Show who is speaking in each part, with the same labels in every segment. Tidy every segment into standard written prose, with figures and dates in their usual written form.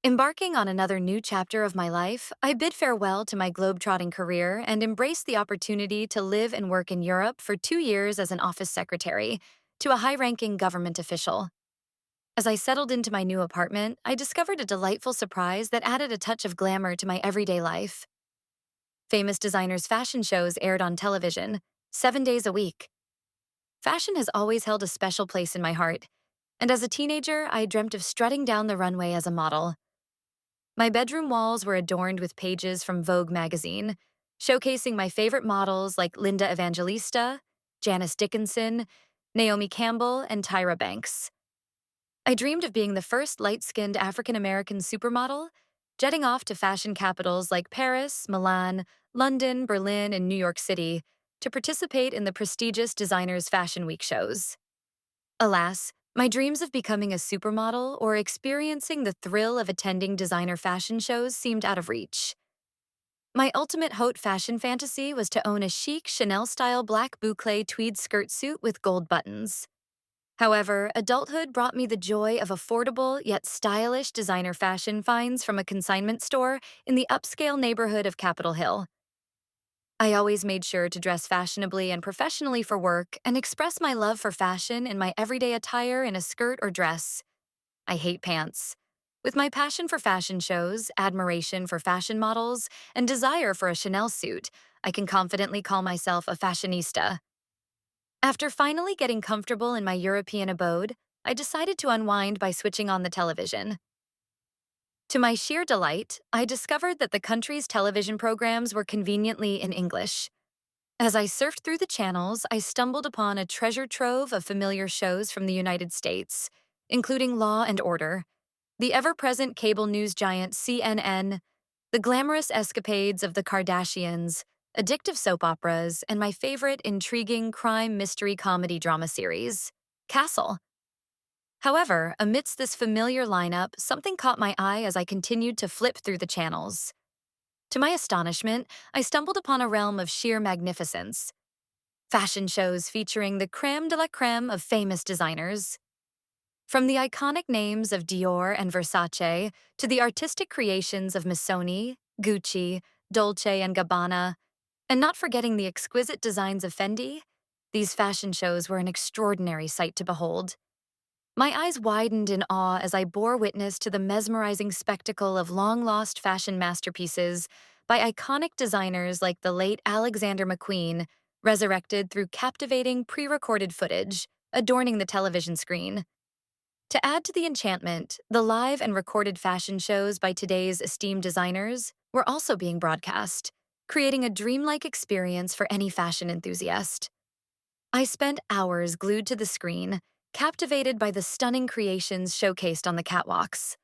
Speaker 1: Embarking on another new chapter of my life, I bid farewell to my globetrotting career and embraced the opportunity to live and work in Europe for 2 years as an office secretary to a high ranking government official. As I settled into my new apartment, I discovered a delightful surprise that added a touch of glamour to my everyday life. Famous designers' fashion shows aired on television, 7 days a week. Fashion has always held a special place in my heart, and as a teenager, I dreamt of strutting down the runway as a model. My bedroom walls were adorned with pages from Vogue magazine, showcasing my favorite models like Linda Evangelista, Janice Dickinson, Naomi Campbell, and Tyra Banks. I dreamed of being the first light-skinned African-American supermodel, jetting off to fashion capitals like Paris, Milan, London, Berlin, and New York City to participate in the prestigious Designers Fashion Week shows. Alas, my dreams of becoming a supermodel or experiencing the thrill of attending designer fashion shows seemed out of reach. My ultimate haute fashion fantasy was to own a chic Chanel-style black boucle tweed skirt suit with gold buttons. However, adulthood brought me the joy of affordable yet stylish designer fashion finds from a consignment store in the upscale neighborhood of Capitol Hill. I always made sure to dress fashionably and professionally for work and express my love for fashion in my everyday attire in a skirt or dress. I hate pants. With my passion for fashion shows, admiration for fashion models, and desire for a Chanel suit, I can confidently call myself a fashionista. After finally getting comfortable in my European abode, I decided to unwind by switching on the television. To my sheer delight, I discovered that the country's television programs were conveniently in English. As I surfed through the channels, I stumbled upon a treasure trove of familiar shows from the United States, including Law and Order, the ever-present cable news giant CNN, the glamorous escapades of the Kardashians, addictive soap operas, and my favorite intriguing crime mystery comedy drama series, Castle. However, amidst this familiar lineup, something caught my eye as I continued to flip through the channels. To my astonishment, I stumbled upon a realm of sheer magnificence. Fashion shows featuring the creme de la creme of famous designers. From the iconic names of Dior and Versace to the artistic creations of Missoni, Gucci, Dolce and Gabbana, and not forgetting the exquisite designs of Fendi, these fashion shows were an extraordinary sight to behold. My eyes widened in awe as I bore witness to the mesmerizing spectacle of long-lost fashion masterpieces by iconic designers like the late Alexander McQueen, resurrected through captivating pre-recorded footage, adorning the television screen. To add to the enchantment, the live and recorded fashion shows by today's esteemed designers were also being broadcast, creating a dreamlike experience for any fashion enthusiast. I spent hours glued to the screen, captivated by the stunning creations showcased on the catwalks.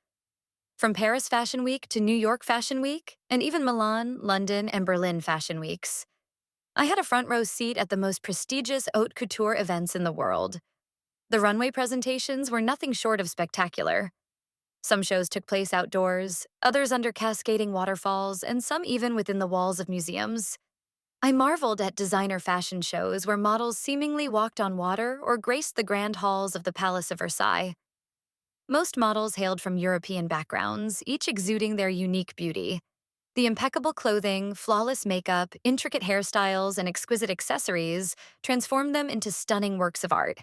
Speaker 1: From Paris Fashion Week to New York Fashion Week, and even Milan, London, and Berlin Fashion Weeks, I had a front row seat at the most prestigious haute couture events in the world. The runway presentations were nothing short of spectacular. Some shows took place outdoors, others under cascading waterfalls, and some even within the walls of museums. I marveled at designer fashion shows where models seemingly walked on water or graced the grand halls of the Palace of Versailles. Most models hailed from European backgrounds, each exuding their unique beauty. The impeccable clothing, flawless makeup, intricate hairstyles, and exquisite accessories transformed them into stunning works of art.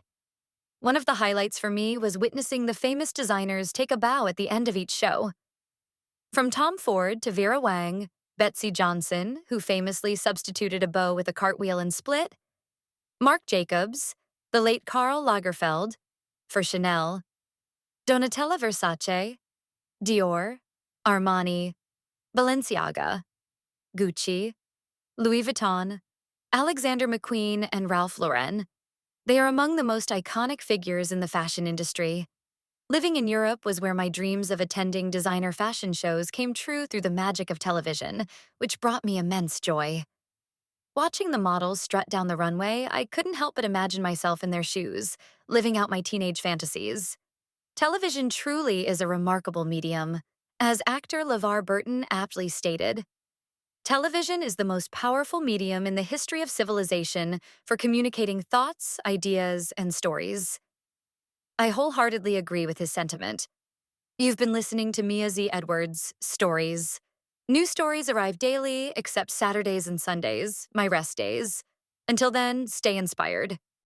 Speaker 1: One of the highlights for me was witnessing the famous designers take a bow at the end of each show. From Tom Ford to Vera Wang, Betsy Johnson, who famously substituted a bow with a cartwheel and split, Marc Jacobs, the late Karl Lagerfeld, for Chanel, Donatella Versace, Dior, Armani, Balenciaga, Gucci, Louis Vuitton, Alexander McQueen, and Ralph Lauren. They are among the most iconic figures in the fashion industry. Living in Europe was where my dreams of attending designer fashion shows came true through the magic of television, which brought me immense joy. Watching the models strut down the runway, I couldn't help but imagine myself in their shoes, living out my teenage fantasies. Television truly is a remarkable medium. As actor LeVar Burton aptly stated, television is the most powerful medium in the history of civilization for communicating thoughts, ideas, and stories. I wholeheartedly agree with his sentiment. You've been listening to Mia Z. Edwards' Stories. New stories arrive daily, except Saturdays and Sundays, my rest days. Until then, stay inspired.